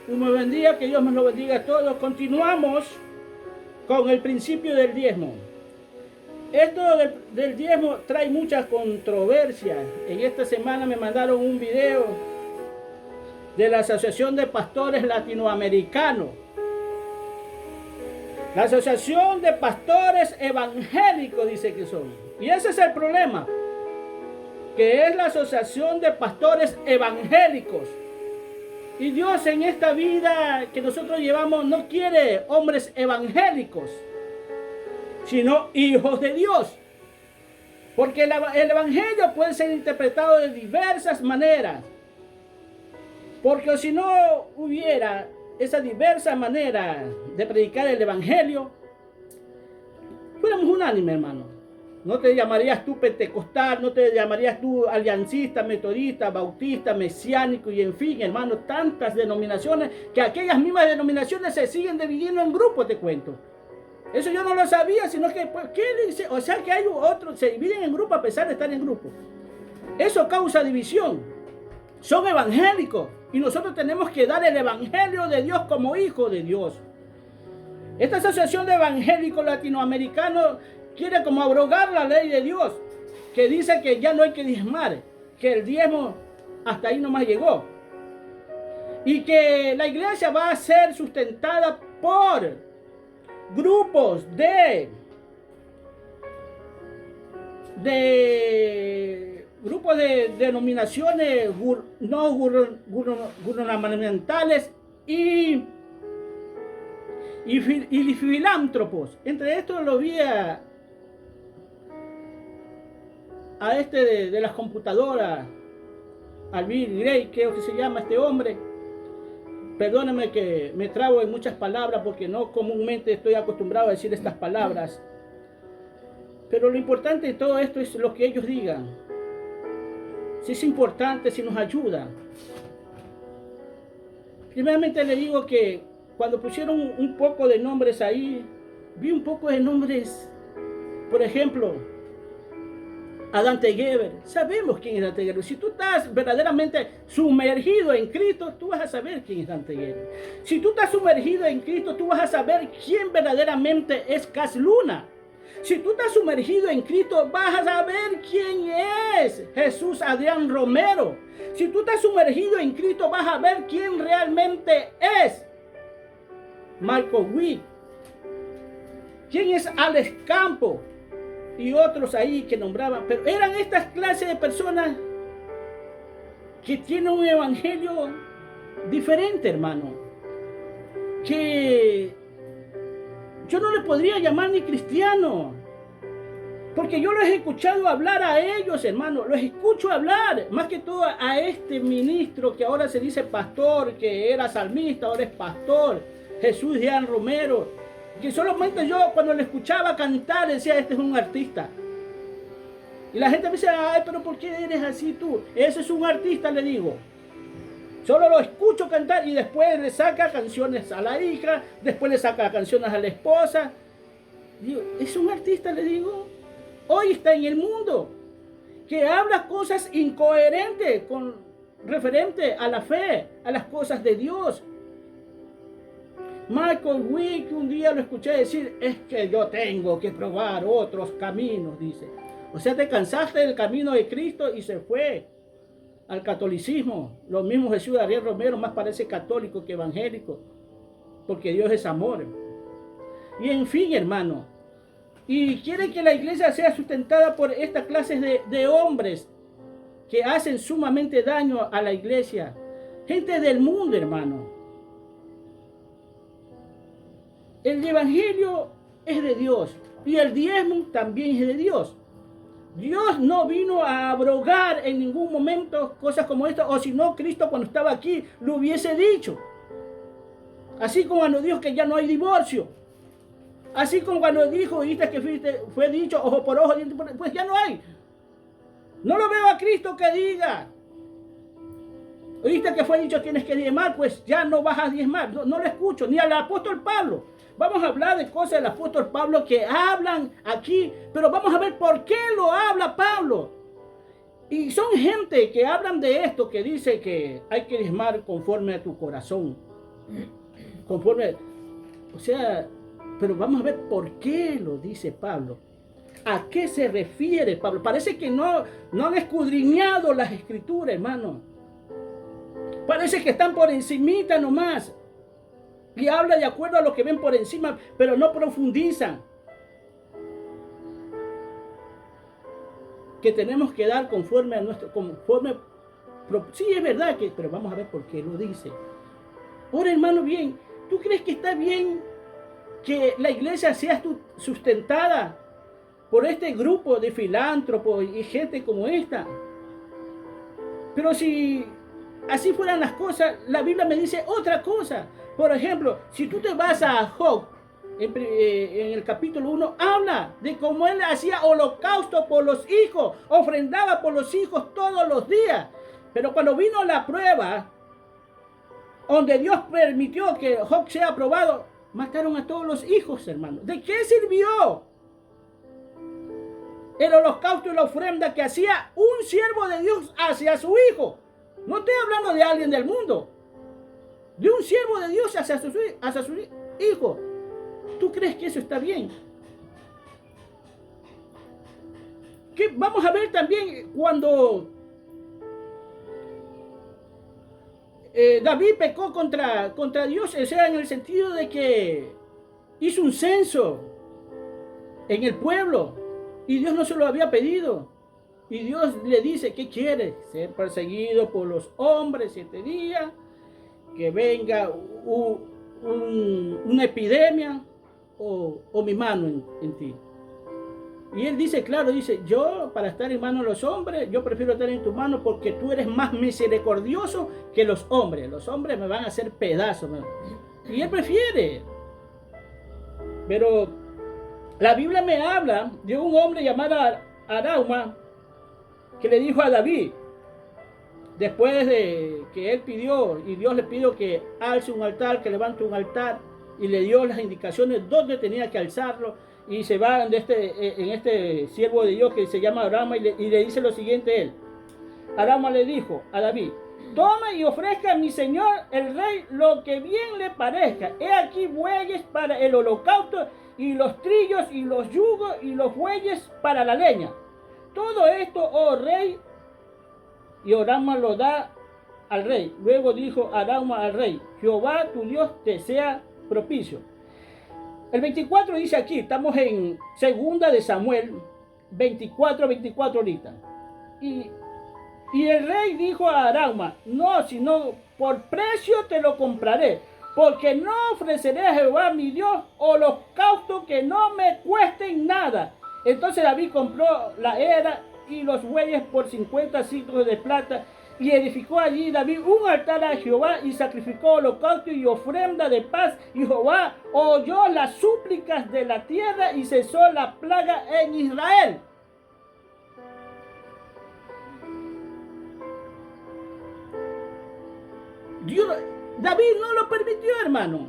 Un muy buen día, que Dios nos lo bendiga a todos. Continuamos con el principio del diezmo. Esto del diezmo trae muchas controversias. En esta semana me mandaron un video de la Asociación de Pastores Latinoamericanos. La Asociación de Pastores Evangélicos dice que son. Y ese es el problema, que es la Asociación de Pastores Evangélicos. Y Dios en esta vida que nosotros llevamos no quiere hombres evangélicos, sino hijos de Dios. Porque el evangelio puede ser interpretado de diversas maneras. Porque si no hubiera esa diversa manera de predicar el evangelio, fuéramos unánime, hermano. No te llamarías tú pentecostal, no te llamarías tú aliancista, metodista, bautista, mesiánico y en fin, hermano, tantas denominaciones que aquellas mismas denominaciones se siguen dividiendo en grupos, te cuento. Eso yo no lo sabía, sino que, pues, ¿qué dice? O sea que hay otros, se dividen en grupos a pesar de estar en grupos. Eso causa división. Son evangélicos y nosotros tenemos que dar el evangelio de Dios como hijo de Dios. Esta asociación de evangélicos latinoamericanos quiere como abrogar la ley de Dios, que dice que ya no hay que diezmar, que el diezmo hasta ahí nomás llegó. Y que la iglesia va a ser sustentada por grupos de denominaciones no gubernamentales y filántropos. Entre estos lo vi a de las computadoras, al Bill Gates, creo que se llama este hombre. Perdóname que me trabo en muchas palabras porque no comúnmente estoy acostumbrado a decir estas palabras. Pero lo importante de todo esto es lo que ellos digan. Si es importante, si nos ayuda. Primeramente le digo que cuando pusieron un poco de nombres ahí, vi un poco de nombres, por ejemplo, a Dante Gebel. Sabemos quién es Dante Gebel. Si tú estás verdaderamente sumergido en Cristo, tú vas a saber quién es Dante Gebel. Si tú estás sumergido en Cristo, tú vas a saber quién verdaderamente es Cas Luna. Si tú estás sumergido en Cristo, vas a saber quién es Jesús Adrián Romero. Si tú estás sumergido en Cristo, vas a ver quién realmente es Michael Witt. ¿Quién es Alex Campos? Y otros ahí que nombraban. Pero eran estas clases de personas que tienen un evangelio diferente, hermano. Que yo no le podría llamar ni cristiano. Porque yo los he escuchado hablar a ellos, hermano. Los escucho hablar. Más que todo a este ministro que ahora se dice pastor, que era salmista, ahora es pastor. Jesús Adrián Romero. Que solamente yo cuando le escuchaba cantar decía, este es un artista. Y la gente me dice, ay, pero ¿por qué eres así tú? Ese es un artista, le digo. Solo lo escucho cantar y después le saca canciones a la hija, después le saca canciones a la esposa. Digo, es un artista, le digo. Hoy está en el mundo, que habla cosas incoherentes con referente a la fe, a las cosas de Dios. Michael Witt, un día lo escuché decir, es que yo tengo que probar otros caminos, dice. O sea, te cansaste del camino de Cristo y se fue al catolicismo. Lo mismo Jesús Adrián Romero, más parece católico que evangélico, porque Dios es amor. Y en fin, hermano, y quiere que la iglesia sea sustentada por esta clase de hombres que hacen sumamente daño a la iglesia. Gente del mundo, hermano. El evangelio es de Dios y el diezmo también es de Dios. Dios no vino a abrogar en ningún momento cosas como esta, o si no, Cristo cuando estaba aquí lo hubiese dicho. Así como cuando dijo que ya no hay divorcio. Así como cuando dijo, viste que fue dicho ojo por ojo, pues ya no hay. No lo veo a Cristo que diga. Oíste que fue dicho tienes que diezmar, pues ya no vas a diezmar. No lo escucho, ni al apóstol Pablo. Vamos a hablar de cosas del apóstol Pablo que hablan aquí, pero vamos a ver por qué lo habla Pablo. Y son gente que hablan de esto, que dice que hay que diezmar conforme a tu corazón. Conforme, o sea, pero vamos a ver por qué lo dice Pablo. ¿A qué se refiere Pablo? Parece que no han escudriñado las escrituras, hermano. Parece que están por encimita nomás. Y habla de acuerdo a lo que ven por encima, pero no profundizan. Que tenemos que dar conforme a nuestro, sí, es verdad que, pero vamos a ver por qué lo dice. Ahora, hermano, bien, ¿tú crees que está bien que la iglesia sea sustentada por este grupo de filántropos y gente como esta? Pero si así fueran las cosas, la Biblia me dice otra cosa. Por ejemplo, si tú te vas a Job, en el capítulo 1, habla de cómo él hacía holocausto por los hijos, ofrendaba por los hijos todos los días. Pero cuando vino la prueba, donde Dios permitió que Job sea aprobado, mataron a todos los hijos, hermano. ¿De qué sirvió el holocausto y la ofrenda que hacía un siervo de Dios hacia su hijo? No estoy hablando de alguien del mundo, de un siervo de Dios hacia su hijo. ¿Tú crees que eso está bien? Que vamos a ver también cuando David pecó contra Dios, o sea, en el sentido de que hizo un censo en el pueblo y Dios no se lo había pedido. Y Dios le dice, ¿qué quiere? Ser perseguido por los hombres 7 días, que venga una epidemia o mi mano en ti. Y él dice, claro, dice, yo para estar en manos de los hombres, yo prefiero estar en tu mano porque tú eres más misericordioso que los hombres. Los hombres me van a hacer pedazos. Y él prefiere. Pero la Biblia me habla de un hombre llamado Arauma que le dijo a David, después de que él pidió, y Dios le pidió que alce un altar, que levante un altar, y le dio las indicaciones dónde tenía que alzarlo, y se va en este siervo de Dios que se llama Arauma, y le dice lo siguiente él. Arauma le dijo a David, toma y ofrezca a mi señor el rey lo que bien le parezca. He aquí bueyes para el holocausto, y los trillos, y los yugos, y los bueyes para la leña. Todo esto, oh rey, y Arauma lo da al rey. Luego dijo Arauma al rey, Jehová tu Dios te sea propicio. El 24 dice aquí, estamos en 2 de Samuel 24 ahorita. Y el rey dijo a Arauma, no, sino por precio te lo compraré, porque no ofreceré a Jehová mi Dios holocausto que no me cuesten nada. Entonces David compró la era y los bueyes por 50 ciclos de plata, y edificó allí David un altar a Jehová y sacrificó holocausto y ofrenda de paz, y Jehová oyó las súplicas de la tierra y cesó la plaga en Israel. David no lo permitió, hermano.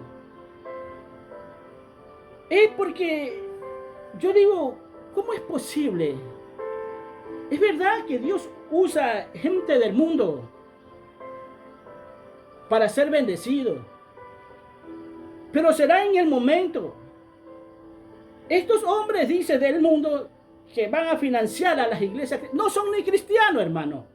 Es porque yo digo, ¿cómo es posible? Es verdad que Dios usa gente del mundo para ser bendecido, pero será en el momento. Estos hombres, dice, del mundo que van a financiar a las iglesias, no son ni cristianos, hermano.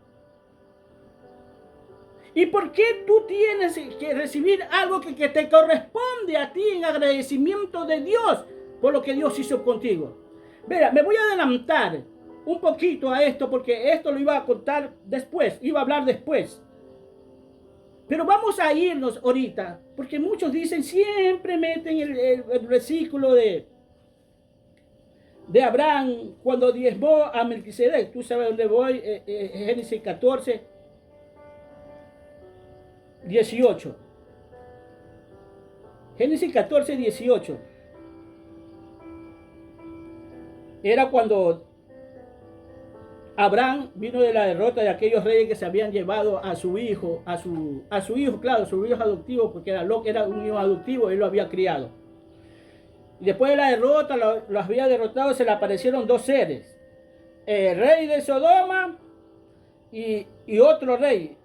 ¿Y por qué tú tienes que recibir algo que te corresponde a ti en agradecimiento de Dios por lo que Dios hizo contigo? Mira, me voy a adelantar un poquito a esto porque esto lo iba a contar después, iba a hablar después. Pero vamos a irnos ahorita, porque muchos dicen, siempre meten el versículo de Abraham cuando diezmó a Melquisedec. Tú sabes dónde voy, Génesis 14, 18. Génesis 14, 18. Era cuando Abraham vino de la derrota de aquellos reyes que se habían llevado a su hijo, a su hijo, claro, su hijo adoptivo, porque era un hijo adoptivo, él lo había criado. Y después de la derrota, los había derrotado, se le aparecieron 2 seres, el rey de Sodoma y otro rey,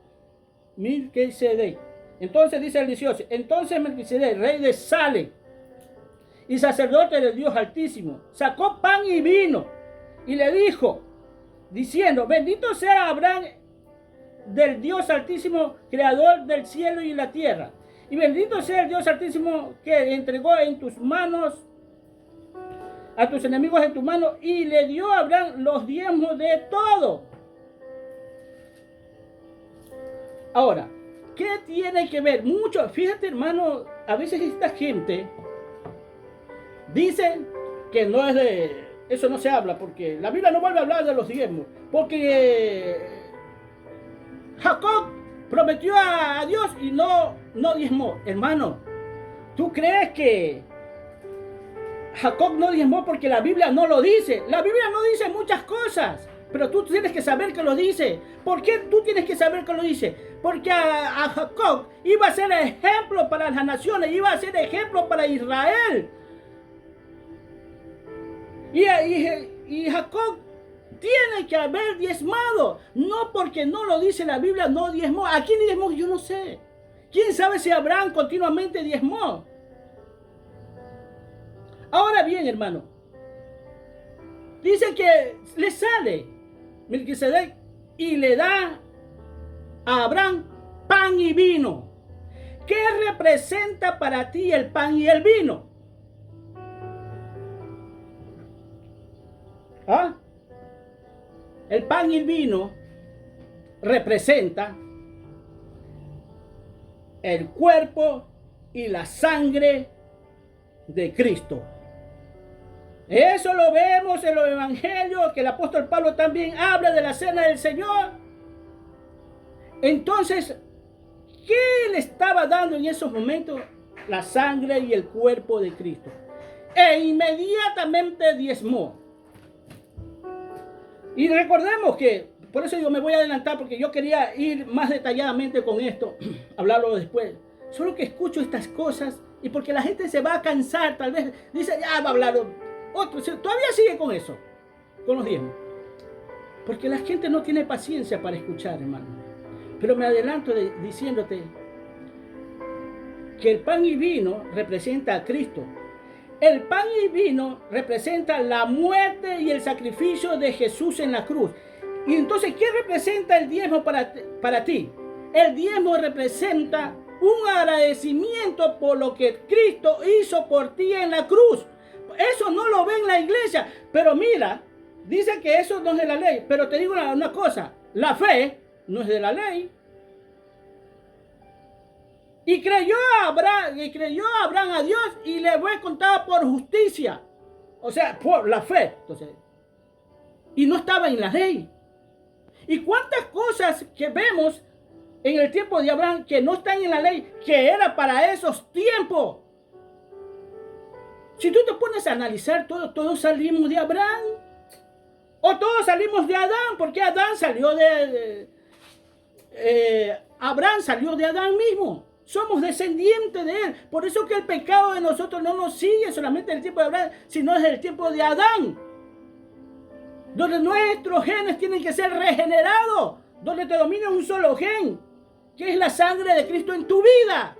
Melquisedec. Entonces dice el 18, entonces Melquisedec, rey de Salem y sacerdote del Dios Altísimo, sacó pan y vino y le dijo, diciendo, bendito sea Abraham del Dios Altísimo, creador del cielo y la tierra, y bendito sea el Dios Altísimo que entregó en tus manos a tus enemigos en tu mano, y le dio a Abraham los diezmos de todo. Ahora, ¿qué tiene que ver? Mucho, fíjate hermano, a veces esta gente dice que no es de, eso no se habla, porque la Biblia no vuelve a hablar de los diezmos, porque Jacob prometió a Dios y no diezmó. Hermano, ¿tú crees que Jacob no diezmó porque la Biblia no lo dice? La Biblia no dice muchas cosas, pero tú tienes que saber que lo dice. ¿Por qué tú tienes que saber que lo dice? Porque a Jacob iba a ser ejemplo para las naciones, iba a ser ejemplo para Israel. Y Jacob tiene que haber diezmado, no porque no lo dice la Biblia, no diezmó. ¿A quién diezmó? Yo no sé. ¿Quién sabe si Abraham continuamente diezmó? Ahora bien, hermano, dice que le sale Melquisedec y le da a Abraham pan y vino. ¿Qué representa para ti el pan y el vino? ¿Ah? El pan y el vino representa el cuerpo y la sangre de Cristo. Eso lo vemos en los evangelios, que el apóstol Pablo también habla de la cena del Señor. Entonces, ¿qué le estaba dando en esos momentos? La sangre y el cuerpo de Cristo. E inmediatamente diezmó. Y recordemos que, por eso yo me voy a adelantar, porque yo quería ir más detalladamente con esto, hablarlo después. Solo que escucho estas cosas y porque la gente se va a cansar, tal vez dice, ya va a hablar otro, todavía sigue con eso, con los diezmos. Porque la gente no tiene paciencia para escuchar, hermano. Pero me adelanto diciéndote que el pan y vino representa a Cristo. El pan y vino representa la muerte y el sacrificio de Jesús en la cruz. Y entonces, ¿qué representa el diezmo para ti? El diezmo representa un agradecimiento por lo que Cristo hizo por ti en la cruz. Eso no lo ve en la iglesia. Pero mira, dice que eso no es de la ley. Pero te digo una cosa, la fe no es de la ley. Y creyó Abraham a Dios y le fue contado por justicia. O sea, por la fe. Entonces, y no estaba en la ley. Y cuántas cosas que vemos en el tiempo de Abraham que no están en la ley, que era para esos tiempos. Si tú te pones a analizar, todos salimos de Abraham. O todos salimos de Adán, porque Adán salió Abraham salió de Adán mismo. Somos descendientes de él. Por eso que el pecado de nosotros no nos sigue solamente en el tiempo de Abraham, sino desde el tiempo de Adán. Donde nuestros genes tienen que ser regenerados. Donde te domina un solo gen, que es la sangre de Cristo en tu vida.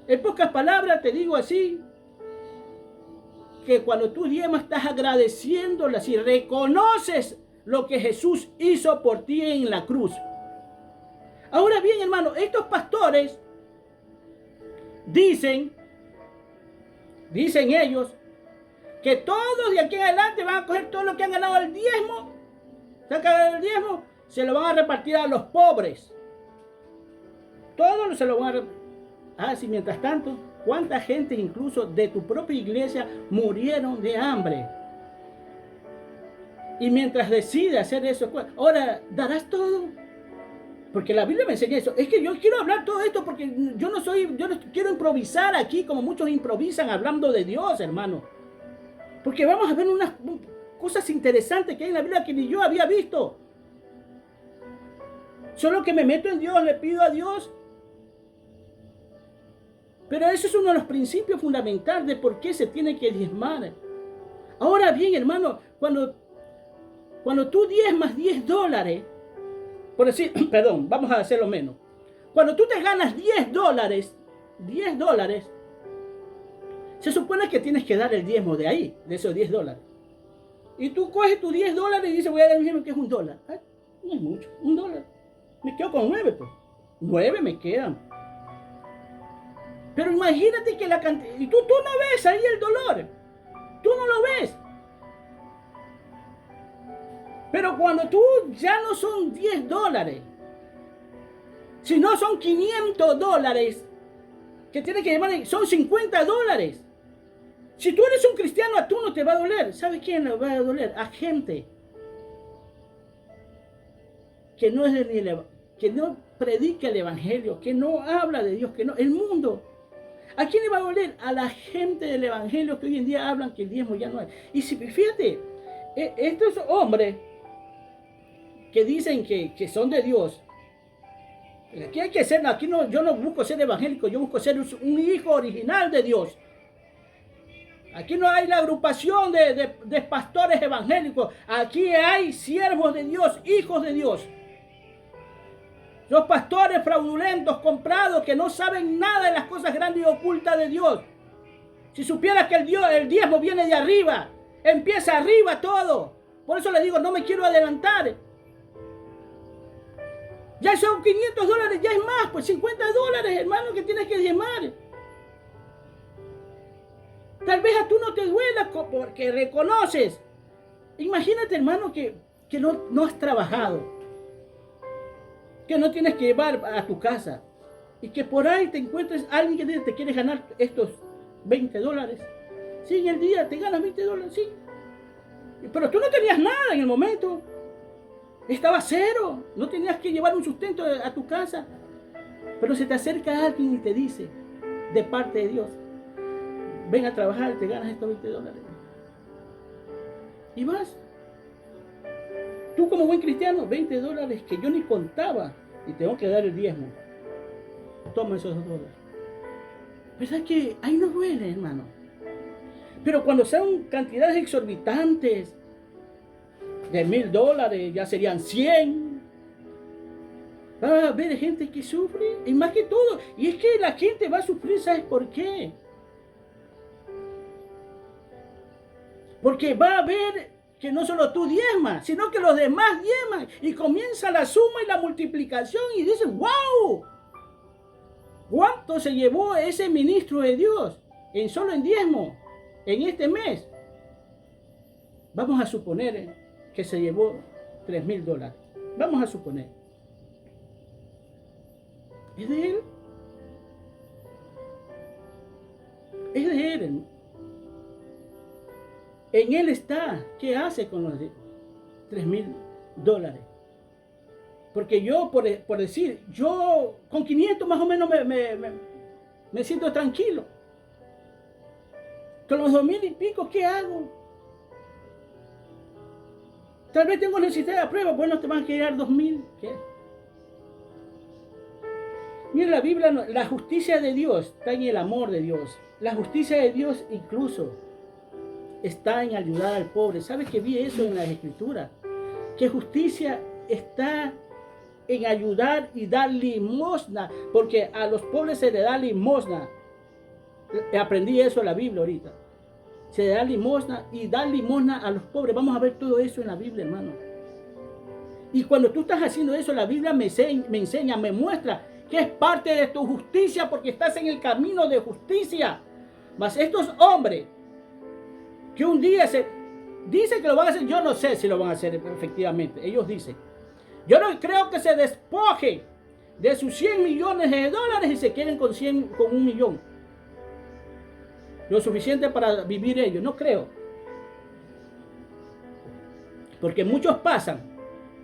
En pocas palabras te digo así, que cuando tú diezmas estás agradeciéndole, si reconoces lo que Jesús hizo por ti en la cruz. Ahora bien, hermano, estos pastores dicen ellos, que todos de aquí en adelante van a coger todo lo que han ganado el diezmo, se lo van a repartir a los pobres. Todos se lo van a repartir. Ah, sí, mientras tanto, ¿cuánta gente incluso de tu propia iglesia murieron de hambre? Y mientras decide hacer eso, ahora, ¿darás todo? Porque la Biblia me enseña eso. Es que yo quiero hablar todo esto porque yo no quiero improvisar aquí como muchos improvisan hablando de Dios, hermano. Porque vamos a ver unas cosas interesantes que hay en la Biblia que ni yo había visto. Solo que me meto en Dios, le pido a Dios. Pero eso es uno de los principios fundamentales de por qué se tiene que diezmar. Ahora bien, hermano, cuando tú diezmas $10, por decir, perdón, vamos a hacerlo menos. Cuando tú te ganas $10, se supone que tienes que dar el diezmo de ahí, de esos $10. Y tú coges tus $10 y dices, voy a dar el diezmo, que es $1. Ay, no es mucho, $1. Me quedo con 9, pues. 9 me quedan. Pero imagínate que la cantidad... Y tú no ves ahí el dolor. Tú no lo ves. Pero cuando tú ya no son $10, sino son $500, que tienes que llevar, son $50. Si tú eres un cristiano, a tú no te va a doler. ¿Sabes quién le va a doler? A gente que no es que no predica el evangelio, que no habla de Dios, que no, el mundo. ¿A quién le va a doler? A la gente del evangelio que hoy en día hablan que el diezmo ya no es. Y si fíjate, estos hombres que dicen que son de Dios, aquí hay que ser, aquí no, yo no busco ser evangélico, yo busco ser un hijo original de Dios. Aquí no hay la agrupación de pastores evangélicos, aquí hay siervos de Dios, hijos de Dios. Los pastores fraudulentos, comprados, que no saben nada de las cosas grandes y ocultas de Dios. Si supieras que el diezmo viene de arriba, empieza arriba todo. Por eso le digo, no me quiero adelantar. Ya son $500, ya es más, pues $50, hermano, que tienes que diezmar. Tal vez a tú no te duela porque reconoces. Imagínate, hermano, que no has trabajado, que no tienes que llevar a tu casa y que por ahí te encuentres a alguien que te quiere ganar estos $20. Sí, en el día te ganas $20, sí. Pero tú no tenías nada en el momento. Estaba cero. No tenías que llevar un sustento a tu casa. Pero se te acerca alguien y te dice, de parte de Dios, ven a trabajar, te ganas estos $20. Y vas. Tú como buen cristiano, $20 que yo ni contaba y tengo que dar el diezmo. Toma esos $2. ¿Verdad que ahí no duele, hermano? Pero cuando sean cantidades exorbitantes de $1,000, ya serían 100. Va a haber gente que sufre, y más que todo, y es que la gente va a sufrir, ¿sabes por qué? Porque va a haber que no solo tú diezmas, sino que los demás diezman. Y comienza la suma y la multiplicación y dicen, ¡wow! ¿Cuánto se llevó ese ministro de Dios solo en diezmo en este mes? Vamos a suponer que se llevó $3,000. Vamos a suponer. ¿Es de él? Es de él. En él está. ¿Qué hace con los $3,000? Porque yo, por decir, yo con 500 más o menos me siento tranquilo. Con los 2,000 y pico, ¿qué hago? Tal vez tengo necesidad de prueba, bueno, te van a quedar 2,000. ¿Qué? Mira, la Biblia, la justicia de Dios está en el amor de Dios. La justicia de Dios incluso está en ayudar al pobre. ¿Sabes que vi eso en las Escrituras? Que justicia está en ayudar y dar limosna, porque a los pobres se le da limosna. Aprendí eso en la Biblia ahorita. Se le da limosna y dar limosna a los pobres. Vamos a ver todo eso en la Biblia, hermano. Y cuando tú estás haciendo eso, la Biblia me enseña, me muestra que es parte de tu justicia, porque estás en el camino de justicia. Mas estos hombres que un día dicen que lo van a hacer, yo no sé si lo van a hacer efectivamente. Ellos dicen, yo no creo que se despoje de sus $100 millones y se queden con 1 millón. Lo suficiente para vivir ellos, no creo. Porque muchos pasan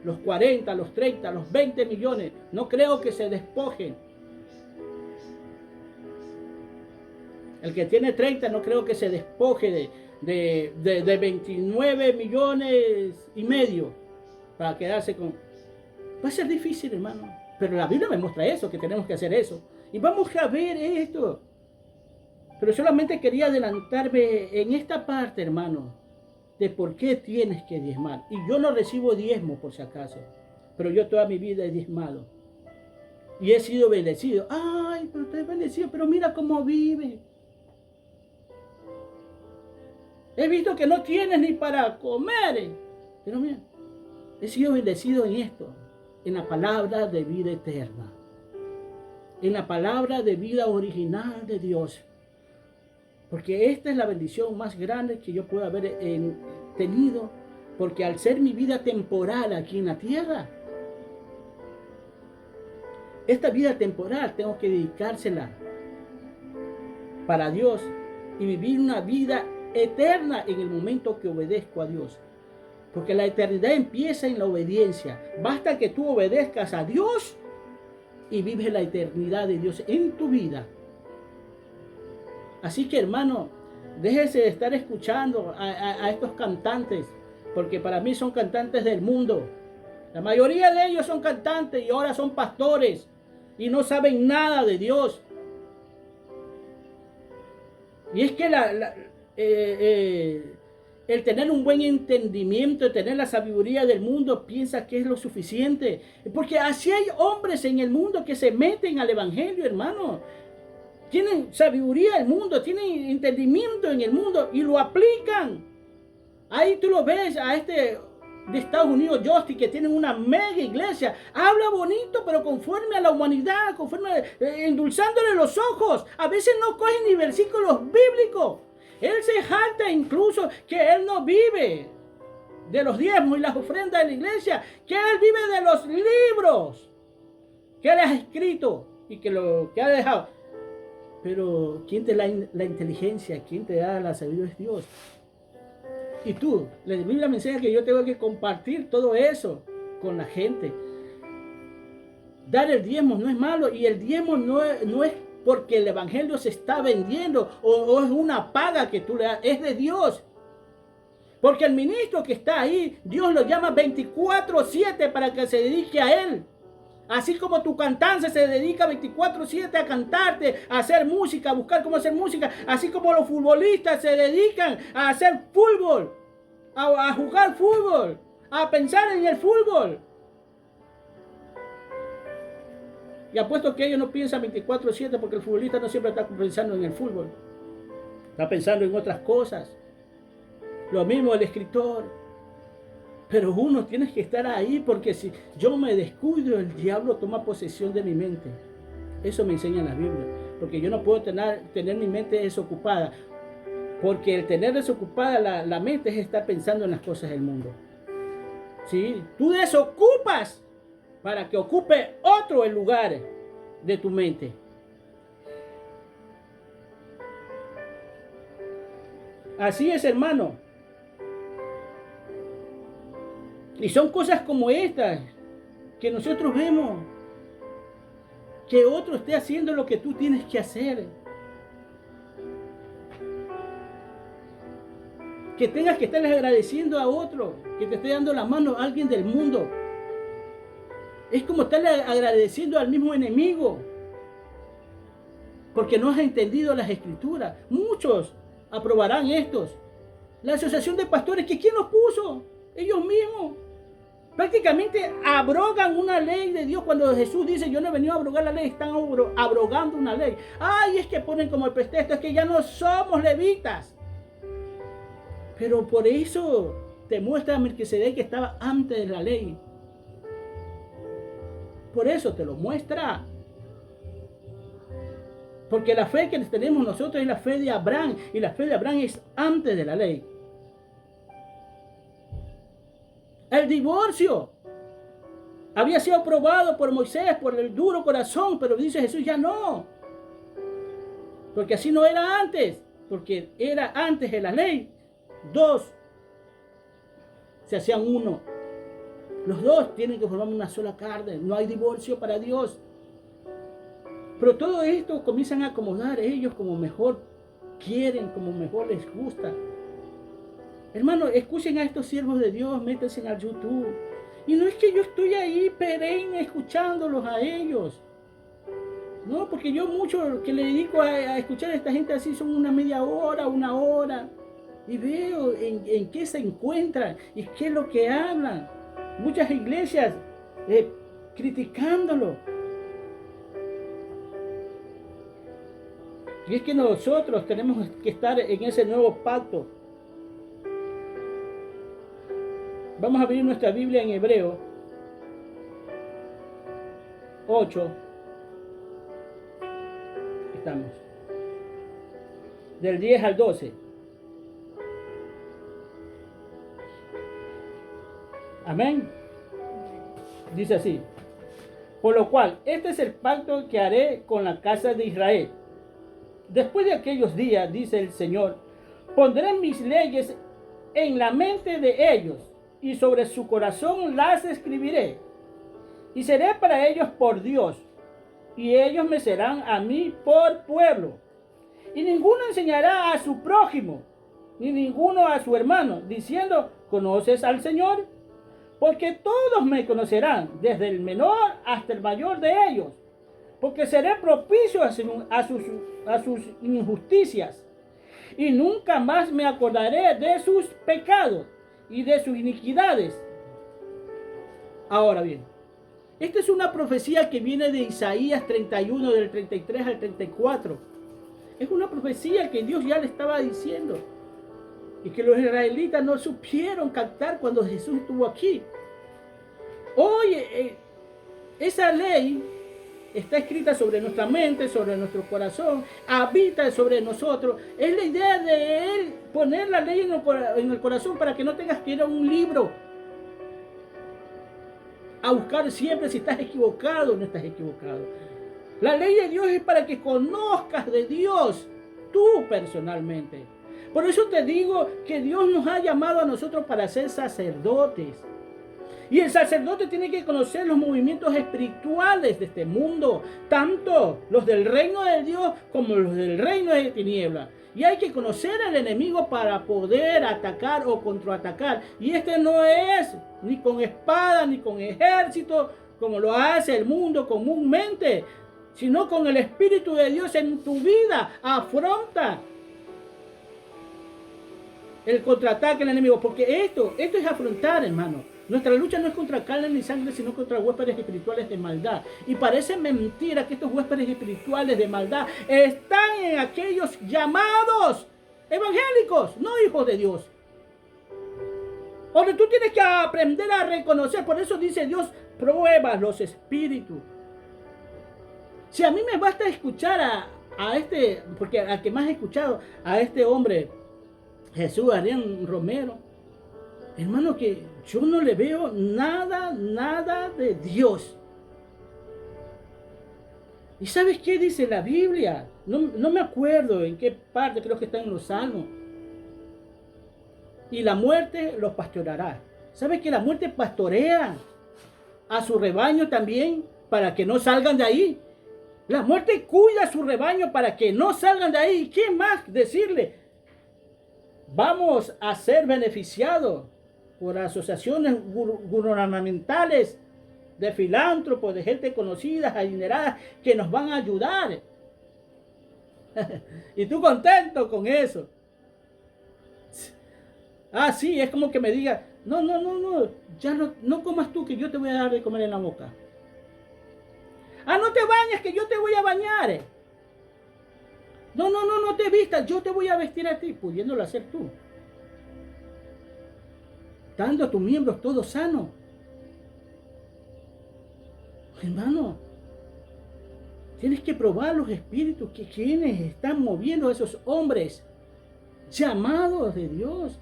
los 40, los 30, los 20 millones. No creo que se despojen. El que tiene 30 no creo que se despoje de 29 millones y medio para quedarse con... Va a ser difícil, hermano. Pero la Biblia me muestra eso, que tenemos que hacer eso. Y vamos a ver esto. Pero solamente quería adelantarme en esta parte, hermano, de por qué tienes que diezmar. Y yo no recibo diezmo por si acaso. pero yo toda mi vida he diezmado. Y he sido bendecido. Ay, pero usted es bendecido, pero mira cómo vive. He visto que no tienes ni para comer. Pero mira, he sido bendecido en esto, en la palabra de vida eterna, en la palabra de vida original de Dios. Porque esta es la bendición más grande que yo puedo haber tenido, porque al ser mi vida temporal aquí en la tierra, esta vida temporal tengo que dedicársela para Dios y vivir una vida eterna en el momento que obedezco a Dios. Porque la eternidad empieza en la obediencia. Basta que tú obedezcas a Dios y vives la eternidad de Dios en tu vida. Así que, hermano, déjese de estar escuchando a estos cantantes, porque para mí son cantantes del mundo. La mayoría de ellos son cantantes y ahora son pastores y no saben nada de Dios. Y es que el tener un buen entendimiento, el tener la sabiduría del mundo, piensa que es lo suficiente. Porque así hay hombres en el mundo que se meten al evangelio, hermano. Tienen sabiduría del mundo, tienen entendimiento en el mundo y lo aplican. Ahí tú lo ves a este de Estados Unidos, Justin, que tienen una mega iglesia. Habla bonito, pero conforme a la humanidad, conforme endulzándole los ojos. A veces no coge ni versículos bíblicos. Él se jacta incluso que él no vive de los diezmos y las ofrendas de la iglesia, que él vive de los libros que él ha escrito y que ha dejado. Pero ¿quién te da la inteligencia? ¿Quién te da la sabiduría? Es Dios. Y tú, la Biblia me enseña que yo tengo que compartir todo eso con la gente. Dar el diezmo no es malo, y el diezmo no es porque el evangelio se está vendiendo o es una paga que tú le das, es de Dios. Porque el ministro que está ahí, Dios lo llama 24/7 para que se dedique a él. Así como tu cantante se dedica 24/7 a cantarte, a hacer música, a buscar cómo hacer música. Así como los futbolistas se dedican a hacer fútbol, a jugar fútbol, a pensar en el fútbol. Y apuesto que ellos no piensan 24/7 porque el futbolista no siempre está pensando en el fútbol. Está pensando en otras cosas. Lo mismo el escritor. Pero uno tiene que estar ahí, porque si yo me descuido, el diablo toma posesión de mi mente. Eso me enseña la Biblia. Porque yo no puedo tener mi mente desocupada. Porque el tener desocupada la mente es estar pensando en las cosas del mundo. ¿Sí? Tú desocupas para que ocupe otro el lugar de tu mente. Así es, hermano. Y son cosas como estas que nosotros vemos. Que otro esté haciendo lo que tú tienes que hacer. Que tengas que estarles agradeciendo a otro. Que te esté dando la mano a alguien del mundo. Es como estarle agradeciendo al mismo enemigo. Porque no has entendido las escrituras. Muchos aprobarán estos. La asociación de pastores, que ¿quién los puso? Ellos mismos. Prácticamente abrogan una ley de Dios. Cuando Jesús dice, yo no he venido a abrogar la ley, están abrogando una ley. Ay, es que ponen como el pretexto, es que ya no somos levitas. Pero por eso te muestra Melquisedec que estaba antes de la ley. Por eso te lo muestra. Porque la fe que tenemos nosotros es la fe de Abraham. Y la fe de Abraham es antes de la ley. El divorcio había sido aprobado por Moisés, por el duro corazón, pero dice Jesús, ya no. Porque así no era antes, porque era antes de la ley. Dos se hacían uno. Los dos tienen que formar una sola carne. No hay divorcio para Dios. Pero todo esto comienzan a acomodar ellos como mejor quieren, como mejor les gusta. Hermano, escuchen a estos siervos de Dios, métanse al YouTube. Y no es que yo estoy ahí perenne escuchándolos a ellos. No, porque yo mucho que le dedico a escuchar a esta gente así son una media hora, una hora. Y veo en qué se encuentran y qué es lo que hablan. Muchas iglesias criticándolo. Y es que nosotros tenemos que estar en ese nuevo pacto. Vamos a abrir nuestra Biblia en Hebreo 8. Estamos. Del 10 al 12. Amén. Dice así. Por lo cual, este es el pacto que haré con la casa de Israel. Después de aquellos días, dice el Señor, pondré mis leyes en la mente de ellos y sobre su corazón las escribiré. Y seré para ellos por Dios, y ellos me serán a mí por pueblo. Y ninguno enseñará a su prójimo, ni ninguno a su hermano, diciendo, ¿conoces al Señor? Porque todos me conocerán, desde el menor hasta el mayor de ellos, porque seré propicio a sus injusticias, y nunca más me acordaré de sus pecados y de sus iniquidades. Ahora bien, esta es una profecía que viene de Isaías 31, del 33 al 34. Es una profecía que Dios ya le estaba diciendo y que los israelitas no supieron captar cuando Jesús estuvo aquí. Hoy esa ley está escrita sobre nuestra mente, sobre nuestro corazón, habita sobre nosotros. Es la idea de Él poner la ley en el corazón para que no tengas que ir a un libro a buscar siempre si estás equivocado o no estás equivocado. La ley de Dios es para que conozcas de Dios tú personalmente. Por eso te digo que Dios nos ha llamado a nosotros para ser sacerdotes. Y el sacerdote tiene que conocer los movimientos espirituales de este mundo, tanto los del reino de Dios como los del reino de tinieblas. Y hay que conocer al enemigo para poder atacar o contraatacar. Y este no es ni con espada ni con ejército, como lo hace el mundo comúnmente, sino con el Espíritu de Dios en tu vida. Afronta el contraataque del enemigo, porque esto es afrontar, hermano. Nuestra lucha no es contra carne ni sangre, sino contra huéspedes espirituales de maldad. Y parece mentira que estos huéspedes espirituales de maldad están en aquellos llamados evangélicos, no hijos de Dios. Donde tú tienes que aprender a reconocer. Por eso dice Dios, prueba los espíritus. Si a mí me basta escuchar a este, porque al que más he escuchado, a este hombre, Jesús Adrián Romero, hermano, que yo no le veo nada de Dios. ¿Y sabes qué dice la Biblia? No me acuerdo en qué parte, creo que está en los Salmos. Y la muerte los pastoreará. ¿Sabes que la muerte pastorea a su rebaño también para que no salgan de ahí? La muerte cuida a su rebaño para que no salgan de ahí. ¿Qué más decirle? Vamos a ser beneficiados por asociaciones gubernamentales, de filántropos, de gente conocida, adinerada, que nos van a ayudar. Y tú contento con eso. Ah, sí, es como que me diga, no, ya no comas tú, que yo te voy a dar de comer en la boca. Ah, no te bañes, que yo te voy a bañar. No te vistas, yo te voy a vestir a ti, pudiéndolo hacer tú. Dando a tus miembros todos sanos. Hermano, tienes que probar los espíritus que quienes están moviendo a esos hombres llamados de Dios.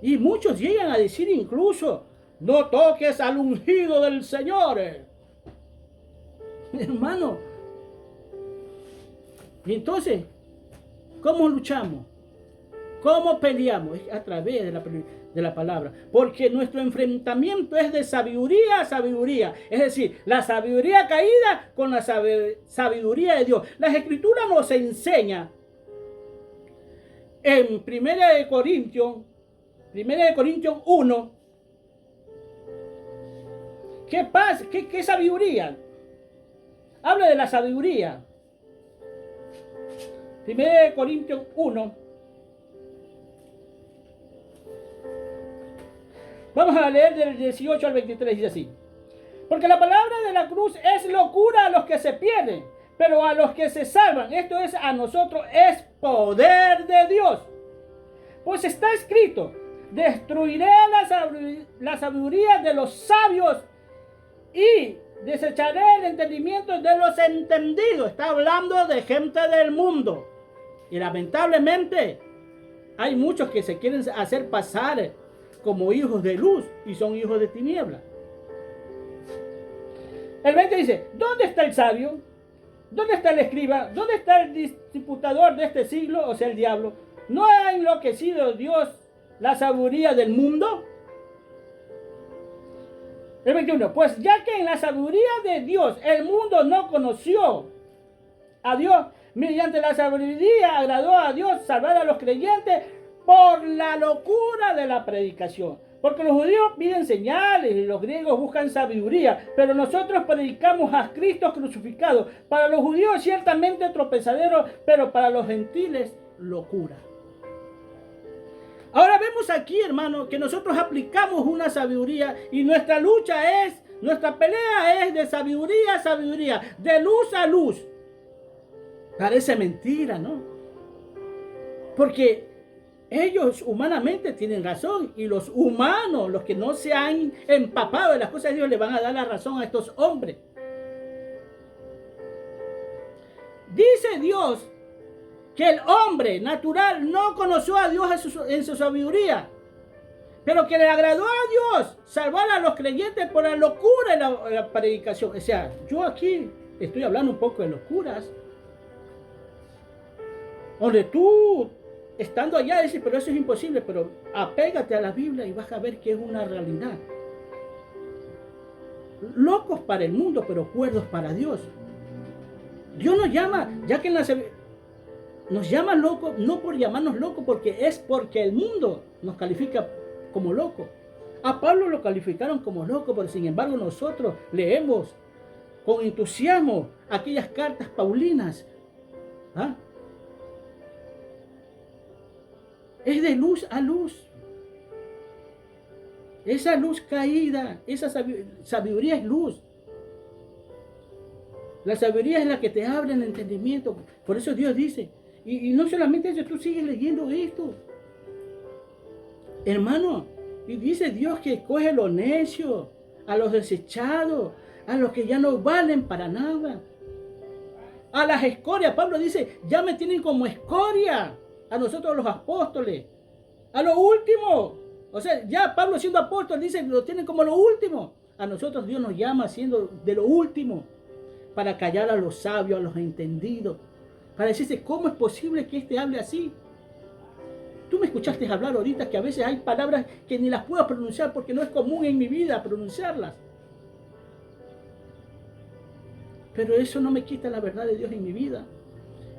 Y muchos llegan a decir incluso, no toques al ungido del Señor. Hermano, y entonces, ¿cómo luchamos? ¿Cómo peleamos? Es a través de la palabra. Porque nuestro enfrentamiento es de sabiduría a sabiduría. Es decir, la sabiduría caída con la sabiduría de Dios. Las Escrituras nos enseña en 1 Corintios 1, ¿qué pasa? ¿Qué sabiduría? Habla de la sabiduría. 1 Corintios 1. Vamos a leer del 18 al 23, dice así. Porque la palabra de la cruz es locura a los que se pierden, pero a los que se salvan, esto es a nosotros, es poder de Dios. Pues está escrito, destruiré la sabiduría de los sabios y desecharé el entendimiento de los entendidos. Está hablando de gente del mundo. Y lamentablemente hay muchos que se quieren hacer pasar como hijos de luz y son hijos de tiniebla. El 20 dice, ¿dónde está el sabio? ¿Dónde está el escriba? ¿Dónde está el disputador de este siglo? O sea, el diablo. ¿No ha enloquecido Dios la sabiduría del mundo? El 21, pues ya que en la sabiduría de Dios el mundo no conoció a Dios, mediante la sabiduría agradó a Dios salvar a los creyentes por la locura de la predicación. Porque los judíos piden señales y los griegos buscan sabiduría, pero nosotros predicamos a Cristo crucificado. Para los judíos ciertamente tropezadero, pero para los gentiles locura. Ahora vemos aquí, hermano, que nosotros aplicamos una sabiduría y nuestra lucha es, nuestra pelea es de sabiduría a sabiduría, de luz a luz. Parece mentira, ¿no? Porque ellos humanamente tienen razón y los humanos, los que no se han empapado de las cosas de Dios, le van a dar la razón a estos hombres. Dice Dios que el hombre natural no conoció a Dios en su sabiduría, pero que le agradó a Dios salvar a los creyentes por la locura de la predicación. O sea, yo aquí estoy hablando un poco de locuras, donde tú, estando allá, dices, pero eso es imposible, pero apégate a la Biblia y vas a ver que es una realidad. Locos para el mundo, pero cuerdos para Dios. Dios nos llama, ya que nos llama locos, no por llamarnos locos, porque el mundo nos califica como locos. A Pablo lo calificaron como loco, pero sin embargo nosotros leemos con entusiasmo aquellas cartas paulinas. ¿Ah? Es de luz a luz. Esa luz caída, esa sabiduría es luz. La sabiduría es la que te abre el entendimiento. Por eso Dios dice, y no solamente eso, tú sigues leyendo esto. Hermano, y dice Dios que coge lo necio, a los desechados, a los que ya no valen para nada. A las escorias, Pablo dice, ya me tienen como escoria. A nosotros los apóstoles, a lo último. O sea, ya Pablo siendo apóstol dice que lo tienen como lo último. A nosotros Dios nos llama siendo de lo último, para callar a los sabios, a los entendidos, para decirse, ¿cómo es posible que este hable así? Tú me escuchaste hablar ahorita que a veces hay palabras que ni las puedo pronunciar porque no es común en mi vida pronunciarlas. Pero eso no me quita la verdad de Dios en mi vida.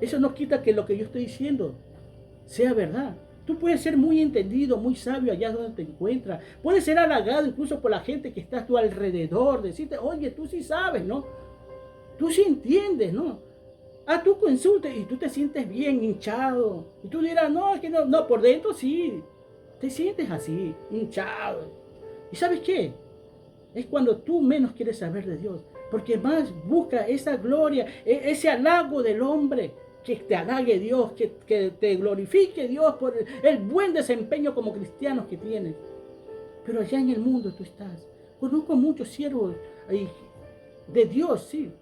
Eso no quita que lo que yo estoy diciendo sea verdad. Tú puedes ser muy entendido, muy sabio allá donde te encuentras. Puedes ser halagado incluso por la gente que está a tu alrededor. Decirte, oye, tú sí sabes, ¿no? Tú sí entiendes, ¿no? Tú consultes y tú te sientes bien hinchado. Y tú dirás, no, es que no, por dentro sí. Te sientes así, hinchado. ¿Y sabes qué? Es cuando tú menos quieres saber de Dios. Porque más busca esa gloria, ese halago del hombre. Que te halague Dios, que te glorifique Dios por el buen desempeño como cristianos que tienes. Pero allá en el mundo tú estás. Conozco muchos siervos de Dios, sí,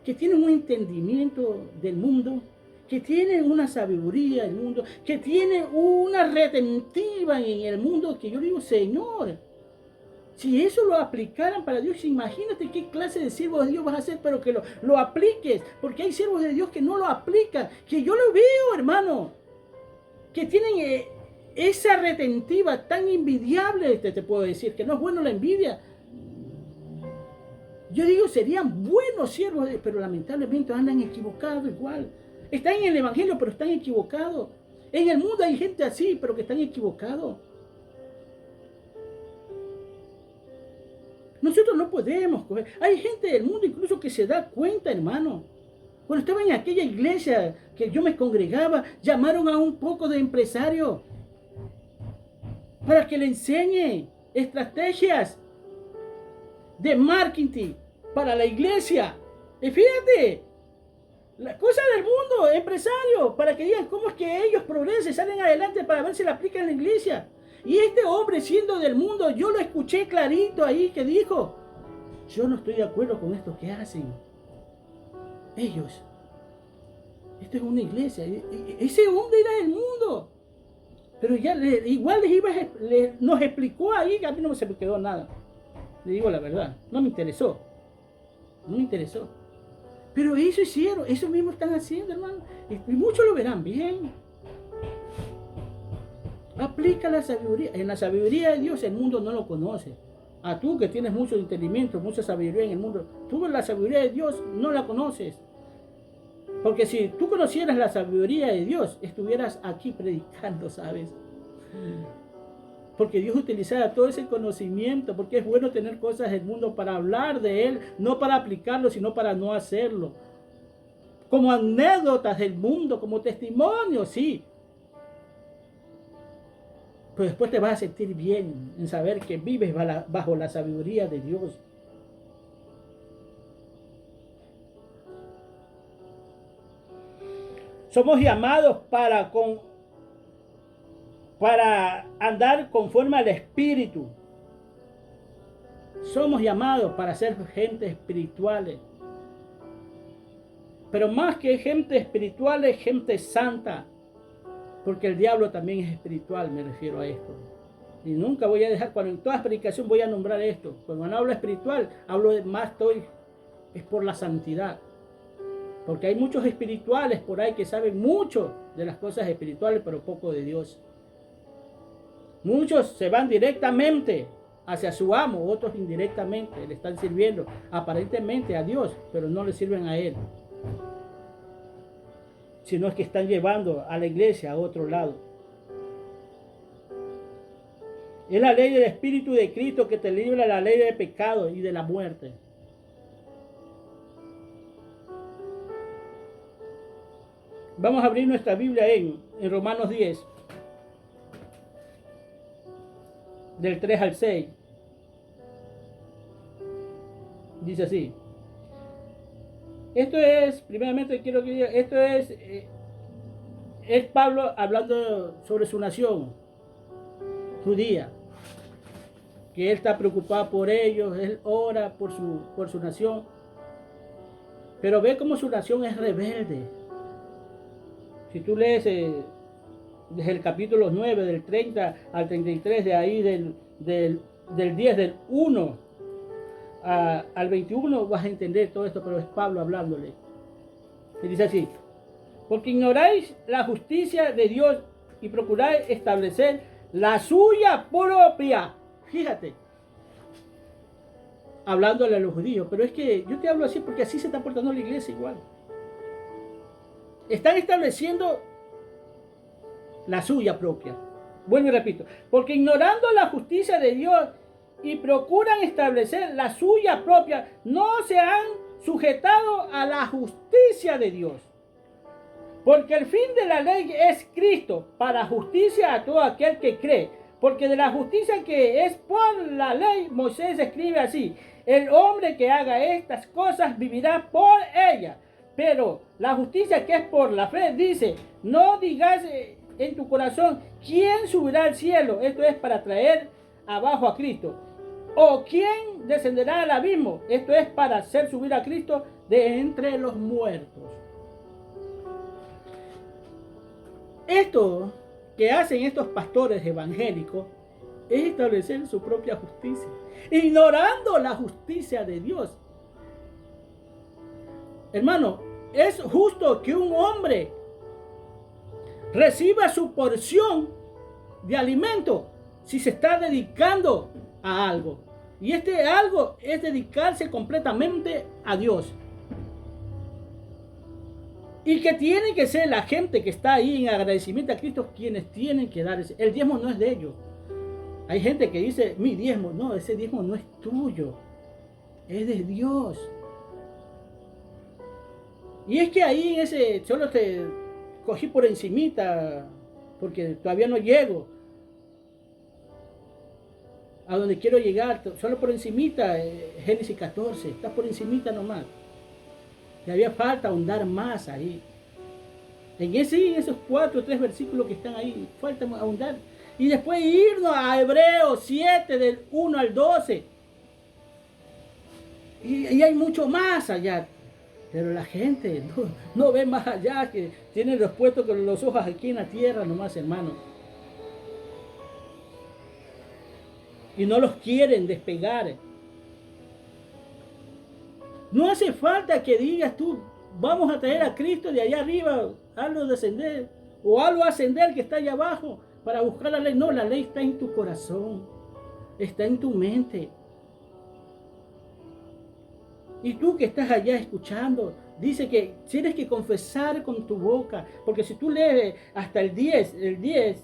que tienen un entendimiento del mundo, que tienen una sabiduría del mundo, que tienen una retentiva en el mundo, que yo digo, Señor, si eso lo aplicaran para Dios, imagínate qué clase de siervo de Dios vas a hacer, pero que lo apliques, porque hay siervos de Dios que no lo aplican, que yo lo veo, hermano, que tienen esa retentiva tan envidiable, te puedo decir, que no es bueno la envidia. Yo digo, serían buenos siervos, pero lamentablemente andan equivocados igual. Están en el evangelio, pero están equivocados. En el mundo hay gente así, pero que están equivocados. Nosotros no podemos coger. Hay gente del mundo incluso que se da cuenta, hermano. Cuando estaba en aquella iglesia que yo me congregaba, llamaron a un poco de empresario para que le enseñe estrategias de marketing para la iglesia. Y fíjate, las cosas del mundo, empresarios, para que digan cómo es que ellos progresen, salen adelante para ver si la aplican en la iglesia. Y este hombre, siendo del mundo, yo lo escuché clarito ahí que dijo, yo no estoy de acuerdo con esto que hacen ellos. Esto es una iglesia. Ese hombre era del mundo. Pero ya igual nos explicó ahí que a mí no se me quedó nada. Le digo la verdad, no me interesó. No me interesó. Pero eso hicieron, eso mismo están haciendo, hermano. Y muchos lo verán bien. Aplica la sabiduría. En la sabiduría de Dios el mundo no lo conoce. A tú que tienes mucho entendimiento, mucha sabiduría en el mundo, tú la sabiduría de Dios no la conoces. Porque si tú conocieras la sabiduría de Dios, estuvieras aquí predicando, ¿sabes? Porque Dios utilizará todo ese conocimiento, porque es bueno tener cosas del mundo para hablar de Él, no para aplicarlo, sino para no hacerlo. Como anécdotas del mundo, como testimonios, sí. Pero después te vas a sentir bien en saber que vives bajo la sabiduría de Dios. Somos llamados para andar conforme al Espíritu. Somos llamados para ser gente espirituales. Pero más que gente espiritual, es gente santa. Porque el diablo también es espiritual, me refiero a esto. Y nunca voy a dejar, cuando en toda predicación voy a nombrar esto. Cuando hablo espiritual, hablo de más es por la santidad. Porque hay muchos espirituales por ahí que saben mucho de las cosas espirituales, pero poco de Dios. Muchos se van directamente hacia su amo, otros indirectamente le están sirviendo aparentemente a Dios, pero no le sirven a Él. Sino es que están llevando a la iglesia a otro lado. Es la ley del Espíritu de Cristo que te libra de la ley del pecado y de la muerte. Vamos a abrir nuestra Biblia en Romanos 10, del 3 al 6. Dice así. Esto es, primeramente quiero que diga, esto es Pablo hablando sobre su nación judía, que él está preocupado por ellos, él ora por su nación, pero ve cómo su nación es rebelde. Si tú lees desde el capítulo 9, del 30 al 33, de ahí del 10, del 1 al 21, vas a entender todo esto, pero es Pablo hablándole. Y dice así: porque ignoráis la justicia de Dios y procuráis establecer la suya propia. Fíjate, hablándole a los judíos, pero es que yo te hablo así porque así se está portando la iglesia igual. Están estableciendo la suya propia. Vuelvo y repito, porque ignorando la justicia de Dios y procuran establecer la suya propia, no se han sujetado a la justicia de Dios. Porque el fin de la ley es Cristo, para justicia a todo aquel que cree. Porque de la justicia que es por la ley, Moisés escribe así: el hombre que haga estas cosas vivirá por ellas. Pero la justicia que es por la fe dice: no digas en tu corazón quién subirá al cielo. Esto es para traer abajo a Cristo. O quién descenderá al abismo. Esto es para hacer subir a Cristo de entre los muertos. Esto que hacen estos pastores evangélicos es establecer su propia justicia, ignorando la justicia de Dios. Hermano, es justo que un hombre reciba su porción de alimento si se está dedicando a algo. Y este algo es dedicarse completamente a Dios. Y que tiene que ser la gente que está ahí en agradecimiento a Cristo quienes tienen que dar ese. El diezmo no es de ellos. Hay gente que dice, mi diezmo. No, ese diezmo no es tuyo. Es de Dios. Y es que ahí en ese, solo te cogí por encimita, porque todavía no llego. a donde quiero llegar, solo por encimita, Génesis 14, está por encimita nomás. Y había falta ahondar más ahí. En esos 4 o 3 versículos que están ahí, falta ahondar. Y después irnos a Hebreos 7, del 1 al 12. Y hay mucho más allá. Pero la gente no ve más allá, que tiene los puestos con los ojos aquí en la tierra nomás, hermano. Y no los quieren despegar. No hace falta que digas tú, vamos a traer a Cristo de allá arriba, hazlo descender, o hazlo ascender que está allá abajo, para buscar la ley. No, la ley está en tu corazón, está en tu mente. Y tú que estás allá escuchando, dice que tienes que confesar con tu boca, porque si tú lees hasta el 10,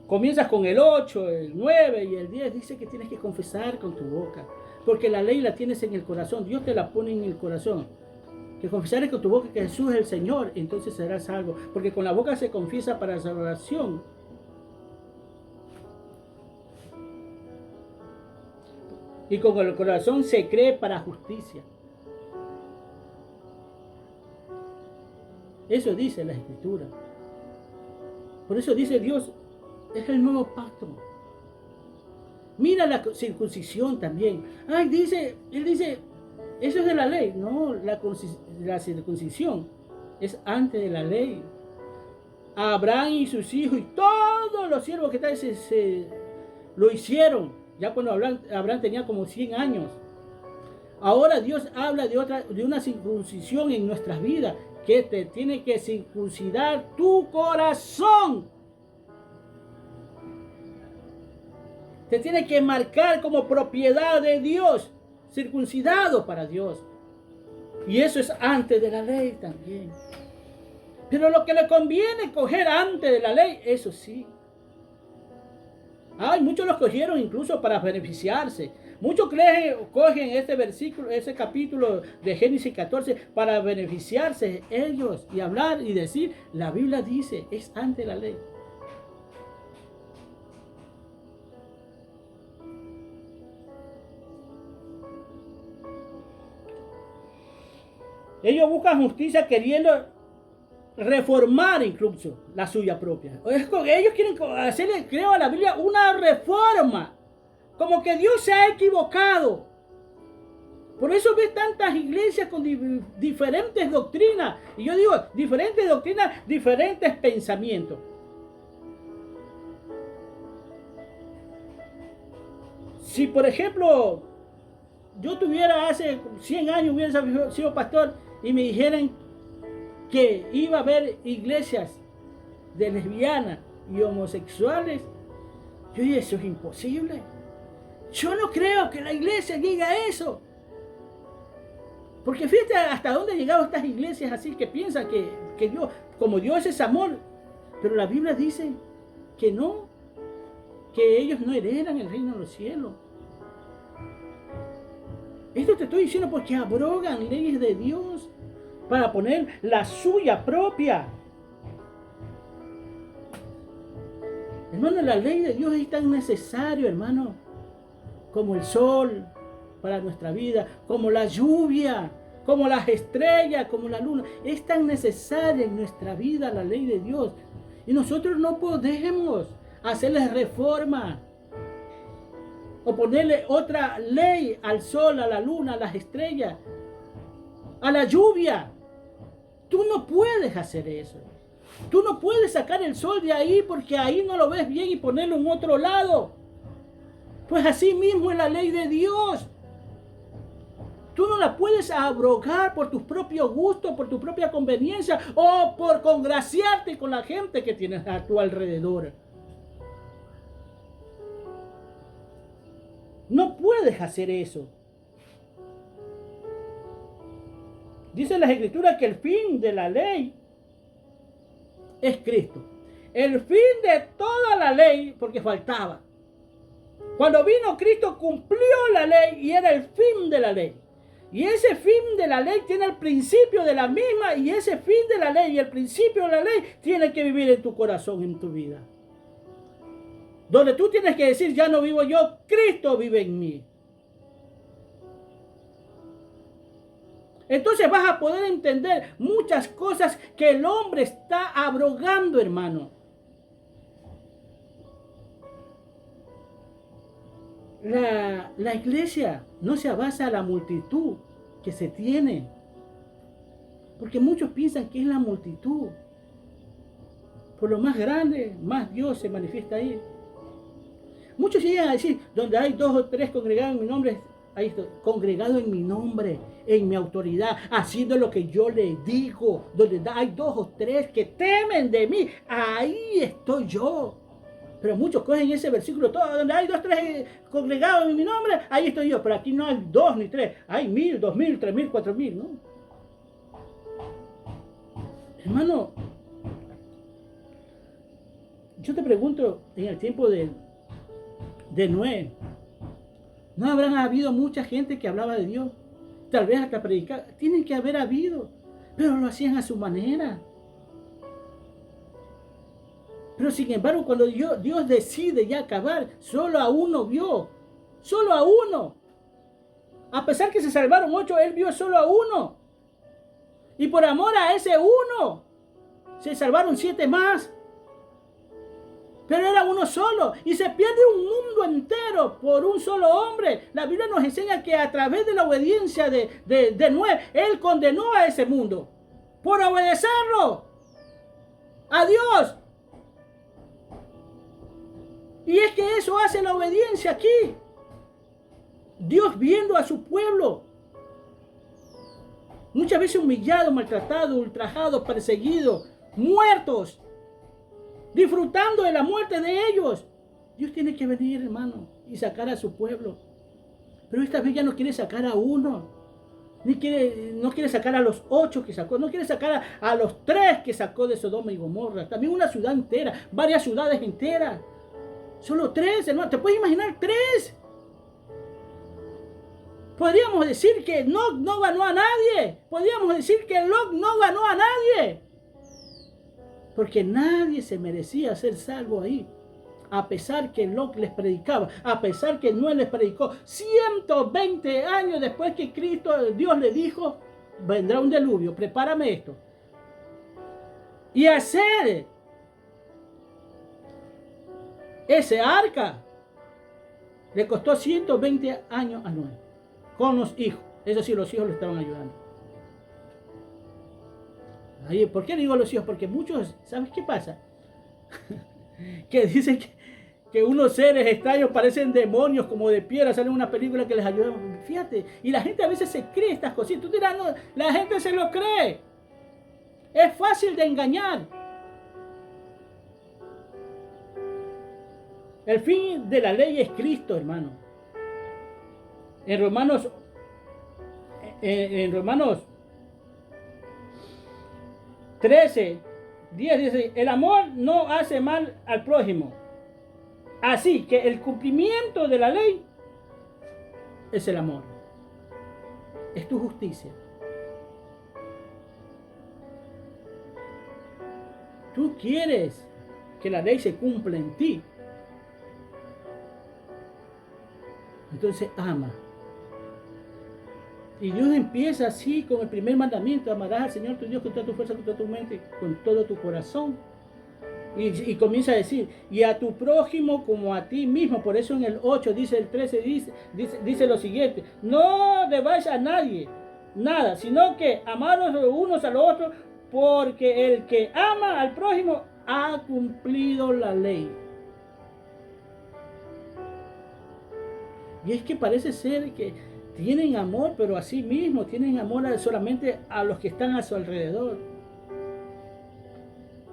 comienzas con el 8, el 9 y el 10, dice que tienes que confesar con tu boca, porque la ley la tienes en el corazón, Dios te la pone en el corazón. Que confesares con tu boca que Jesús es el Señor, entonces serás salvo, porque con la boca se confiesa para salvación. Y con el corazón se cree para justicia. Eso dice la Escritura. Por eso dice Dios, es el nuevo pacto. Mira la circuncisión también. Él dice, eso es de la ley. No, la circuncisión es antes de la ley. Abraham y sus hijos y todos los siervos que están lo hicieron. Ya cuando Abraham tenía como 100 años. Ahora Dios habla de una circuncisión en nuestras vidas, que te tiene que circuncidar tu corazón. Te tiene que marcar como propiedad de Dios, circuncidado para Dios. Y eso es antes de la ley también. Pero lo que le conviene coger antes de la ley, eso sí. Muchos los cogieron incluso para beneficiarse. Muchos cogen este versículo, ese capítulo de Génesis 14 para beneficiarse ellos y hablar y decir, la Biblia dice, es ante la ley. Ellos buscan justicia queriendo reformar incluso la suya propia. Ellos quieren hacerle, creo, a la Biblia una reforma. Como que Dios se ha equivocado. Por eso ves tantas iglesias con diferentes doctrinas. Y yo digo, diferentes doctrinas, diferentes pensamientos. Si por ejemplo, yo tuviera hace 100 años, hubiera sido pastor y me dijeran que iba a haber iglesias de lesbianas y homosexuales, yo dije, eso es imposible. Yo no creo que la iglesia diga eso. Porque fíjate hasta dónde han llegado estas iglesias así que piensan que Dios, como Dios es amor, pero la Biblia dice que no, que ellos no heredan el reino de los cielos. Esto te estoy diciendo porque abrogan leyes de Dios para poner la suya propia. Hermano, la ley de Dios es tan necesario, hermano, como el sol para nuestra vida, como la lluvia, como las estrellas, como la luna. Es tan necesaria en nuestra vida la ley de Dios. Y nosotros no podemos hacerles reforma o ponerle otra ley al sol, a la luna, a las estrellas, a la lluvia. Tú no puedes hacer eso. Tú no puedes sacar el sol de ahí porque ahí no lo ves bien y ponerlo en otro lado. Pues así mismo es la ley de Dios. Tú no la puedes abrogar por tus propios gustos, por tu propia conveniencia o por congraciarte con la gente que tienes a tu alrededor. No puedes hacer eso. Dice las Escrituras que el fin de la ley es Cristo. El fin de toda la ley, porque faltaba. Cuando vino Cristo cumplió la ley y era el fin de la ley. Y ese fin de la ley tiene el principio de la misma, y ese fin de la ley y el principio de la ley tiene que vivir en tu corazón, en tu vida. Donde tú tienes que decir, ya no vivo yo, Cristo vive en mí. Entonces vas a poder entender muchas cosas que el hombre está abrogando, hermano. La iglesia no se basa en la multitud que se tiene. Porque muchos piensan que es la multitud. Por lo más grande, más Dios se manifiesta ahí. Muchos llegan a decir, donde hay 2 o 3 congregados en mi nombre, ahí estoy, congregado en mi nombre, en mi autoridad, haciendo lo que yo le digo. Donde hay 2 o 3 que temen de mí, ahí estoy yo. Pero muchos cogen ese versículo todo, donde hay 2 o 3 congregados en mi nombre, ahí estoy yo. Pero aquí no hay 2 ni 3, hay 1000, 2000, 3000, 4000, ¿no? Hermano, yo te pregunto, en el tiempo de Noé, ¿no habrán habido mucha gente que hablaba de Dios? Tal vez hasta predicar. Tienen que haber habido, pero lo hacían a su manera. Pero sin embargo, cuando Dios decide ya acabar, solo a uno vio. Solo a uno. A pesar que se salvaron 8, Él vio solo a uno. Y por amor a ese uno, se salvaron 7 más. Pero era uno solo. Y se pierde un mundo entero por un solo hombre. La Biblia nos enseña que a través de la obediencia de Noé, Él condenó a ese mundo. Por obedecerlo. A Dios. Y es que eso hace la obediencia aquí. Dios viendo a su pueblo. Muchas veces humillado, maltratado, ultrajado, perseguido, muertos. Disfrutando de la muerte de ellos. Dios tiene que venir, hermano, y sacar a su pueblo. Pero esta vez ya no quiere sacar a uno. No quiere sacar a los 8 que sacó. No quiere sacar a los 3 que sacó de Sodoma y Gomorra. También una ciudad entera. Varias ciudades enteras. Solo 3, hermano. ¿Te puedes imaginar 3? Podríamos decir que Enoc no ganó a nadie. Podríamos decir que Lot no ganó a nadie. Porque nadie se merecía ser salvo ahí. A pesar que Lot les predicaba, a pesar que Noé les predicó, 120 años después que Dios le dijo, vendrá un diluvio, prepárame esto. Y hacer ese arca le costó 120 años a Noé, con los hijos. Eso sí, los hijos le estaban ayudando. ¿Por qué digo los hijos? Porque muchos, ¿sabes qué pasa? Que dicen que unos seres extraños parecen demonios como de piedra, salen una película que les ayuda. Fíjate, y la gente a veces se cree estas cositas. Tú dirás, no, la gente se lo cree. Es fácil de engañar. El fin de la ley es Cristo, hermano. En Romanos 13, 10 dice, el amor no hace mal al prójimo. Así que el cumplimiento de la ley es el amor. Es tu justicia. Tú quieres que la ley se cumpla en ti. Entonces ama. Y Dios empieza así con el primer mandamiento: amarás al Señor tu Dios con toda tu fuerza, con toda tu mente, con todo tu corazón. Y comienza a decir, y a tu prójimo como a ti mismo. Por eso en el 8 dice, el 13 dice lo siguiente: no debáis a nadie nada, sino que amaros los unos a los otros, porque el que ama al prójimo ha cumplido la ley. Y es que parece ser que tienen amor, pero a sí mismos, tienen amor solamente a los que están a su alrededor.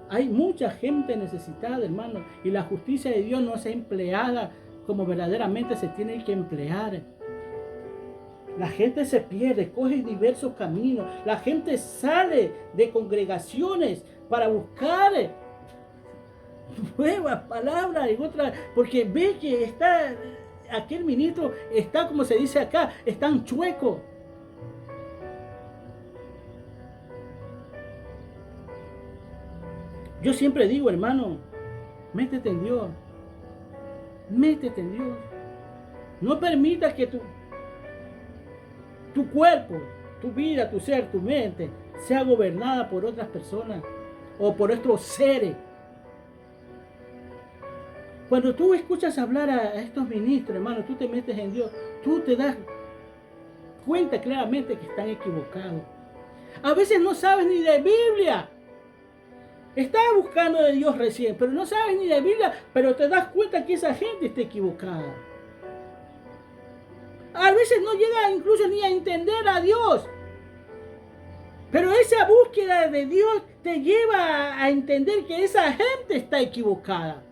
Hay mucha gente necesitada, hermano, y la justicia de Dios no es empleada como verdaderamente se tiene que emplear. La gente se pierde, coge diversos caminos. La gente sale de congregaciones para buscar nuevas palabras y otras, porque ve que está aquel ministro, está, como se dice acá, están chuecos. Yo siempre digo, hermano, métete en Dios. Métete en Dios. No permitas que tu cuerpo, tu vida, tu ser, tu mente sea gobernada por otras personas o por estos seres. Cuando tú escuchas hablar a estos ministros, hermano, tú te metes en Dios, tú te das cuenta claramente que están equivocados. A veces no sabes ni de Biblia. Estás buscando de Dios recién, pero no sabes ni de Biblia, pero te das cuenta que esa gente está equivocada. A veces no llega incluso ni a entender a Dios. Pero esa búsqueda de Dios te lleva a entender que esa gente está equivocada.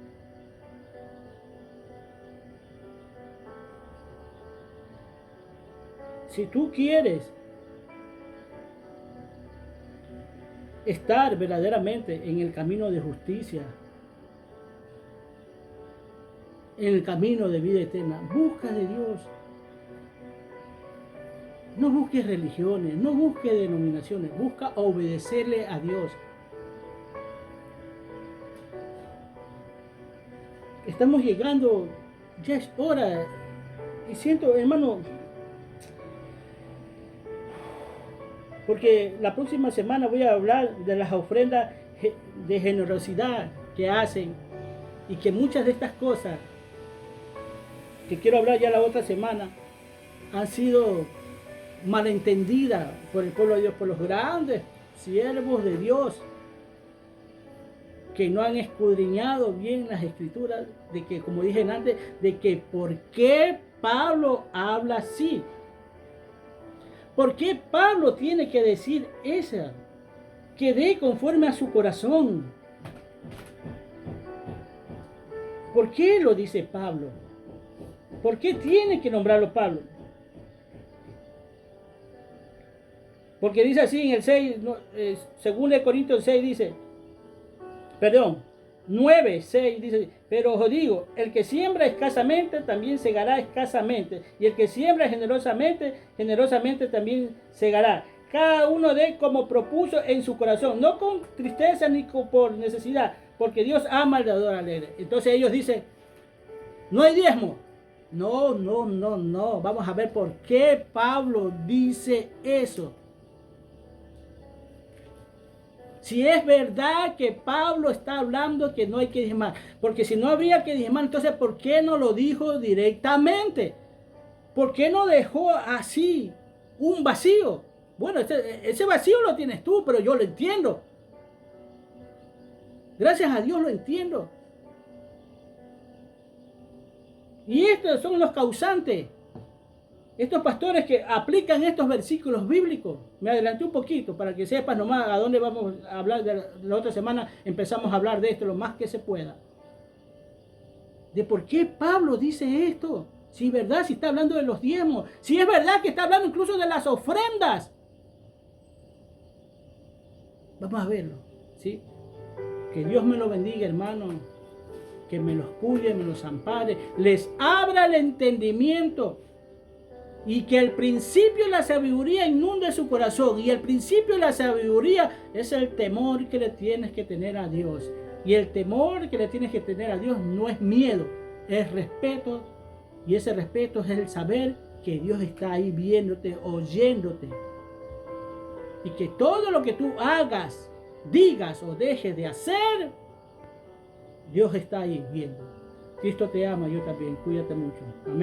Si tú quieres estar verdaderamente en el camino de justicia, en el camino de vida eterna, busca de Dios. No busques religiones, no busques denominaciones, busca obedecerle a Dios. Estamos llegando, ya es hora, y siento, hermano, porque la próxima semana voy a hablar de las ofrendas de generosidad que hacen, y que muchas de estas cosas que quiero hablar ya la otra semana han sido malentendida por el pueblo de Dios, por los grandes siervos de Dios que no han escudriñado bien las escrituras, de que, como dije antes, de que por qué Pablo habla así, por qué Pablo tiene que decir esa, que dé conforme a su corazón. ¿Por qué lo dice Pablo? ¿Por qué tiene que nombrarlo Pablo? Porque dice así en el 6, según el Corintios 6 dice, 9, 6 dice, pero os digo, el que siembra escasamente también segará escasamente, y el que siembra generosamente, generosamente también segará. Cada uno dé como propuso en su corazón, no con tristeza ni por necesidad, porque Dios ama al dador alegre. Entonces ellos dicen, no hay diezmo. No. Vamos a ver por qué Pablo dice eso. Si es verdad que Pablo está hablando que no hay que diezmar, porque si no habría que diezmar, entonces ¿por qué no lo dijo directamente? ¿Por qué no dejó así un vacío? Bueno, ese vacío lo tienes tú, pero yo lo entiendo. Gracias a Dios lo entiendo. Y estos son los causantes. Estos pastores que aplican estos versículos bíblicos. Me adelanté un poquito para que sepas nomás a dónde vamos a hablar. De la otra semana empezamos a hablar de esto lo más que se pueda. De por qué Pablo dice esto. Si es verdad, si está hablando de los diezmos. Si es verdad que está hablando incluso de las ofrendas. Vamos a verlo. ¿Sí? Que Dios me lo bendiga, hermano. Que me los cuide, me los ampare. Les abra el entendimiento. Y que el principio de la sabiduría inunde su corazón. Y el principio de la sabiduría es el temor que le tienes que tener a Dios. Y el temor que le tienes que tener a Dios no es miedo, es respeto. Y ese respeto es el saber que Dios está ahí viéndote, oyéndote. Y que todo lo que tú hagas, digas o dejes de hacer, Dios está ahí viendo. Cristo te ama, yo también. Cuídate mucho. Amén.